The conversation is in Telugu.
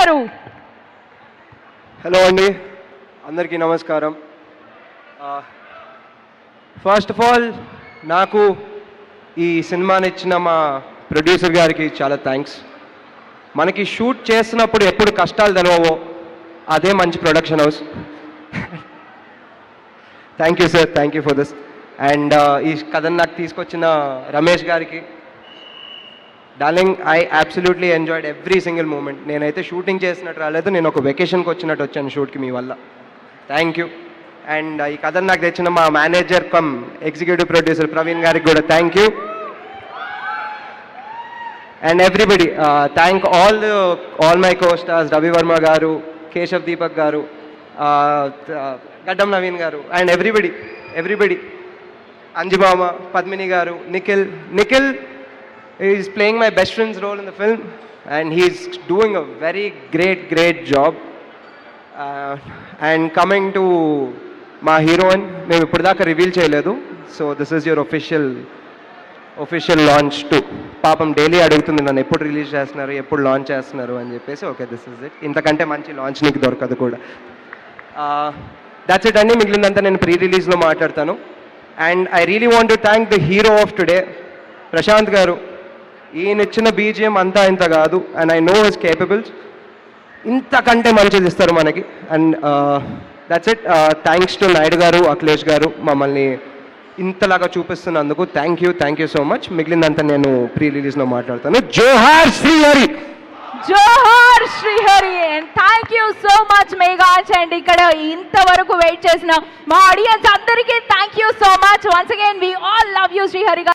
గారు. హలో అండి, అందరికీ నమస్కారం. ఫస్ట్ ఆఫ్ ఆల్ నాకు ఈ సినిమాని ఇచ్చిన మా ప్రొడ్యూసర్ గారికి చాలా థ్యాంక్స్. మనకి షూట్ చేస్తున్నప్పుడు ఎప్పుడు కష్టాలు తెలవవో అదే మంచి production house. Thank you sir, thank you for this. And ఈ కథను నాకు తీసుకొచ్చిన రమేష్ గారికి, darling, I absolutely enjoyed every single moment. నేనైతే షూటింగ్ చేసినట్టు రాలేదు, నేను ఒక వెకేషన్కి వచ్చినట్టు వచ్చాను షూట్కి మీ వల్ల. Thank you. అండ్ ఈ కథను నాకు తెచ్చిన మా manager come executive producer Praveen గారికి కూడా thank you. And everybody, thank all my co stars, Ravi Varma గారు, కేశవ్ దీపక్ గారు, గడ్డం నవీన్ గారు, అండ్ ఎవ్రీబడి, అంజుమామ, పద్మిని గారు, Nikhil is playing my best friend's role in the film and he's doing a very great job. And coming to my heroine, మేము ఇప్పటిదాకా రివీల్ చేయలేదు, so this is your official launch to. పాపం డైలీ అడుగుతుంది నన్ను ఎప్పుడు రిలీజ్ చేస్తున్నారు, ఎప్పుడు లాంచ్ చేస్తున్నారు అని చెప్పేసి. Okay, this is it. ఇంతకంటే మంచి లాంచ్ నీకు దొరకదు కూడా. దాట్స్ ఇట్ అండి. మిగిలినంతా నేను ప్రీ రిలీజ్లో మాట్లాడతాను. And I really want to thank the hero of today, Prashanth garu. ఈయన ఇచ్చిన బీజిఎం అంతా ఇంత కాదు, and I know his capabilities. ఇంతకంటే మంచిది ఇస్తారు మనకి. And that's it. Thanks to Naidu garu, Akhilesh garu, మమ్మల్ని ఇంతలాగా చూపిస్తున్నందుకు థ్యాంక్ యూ సో మచ్. మిగిలినంత నేను ప్రీ రిలీజ్లో మాట్లాడతాను. జోహార్ శ్రీహరి. జోహార్ Srihari. And thank you so much మేఘాజ్. అండ్ ఇక్కడ ఇంతవరకు వెయిట్ చేసిన మా ఆడియన్స్ అందరికీ thank you so much. Once again we all love you Srihari గారు.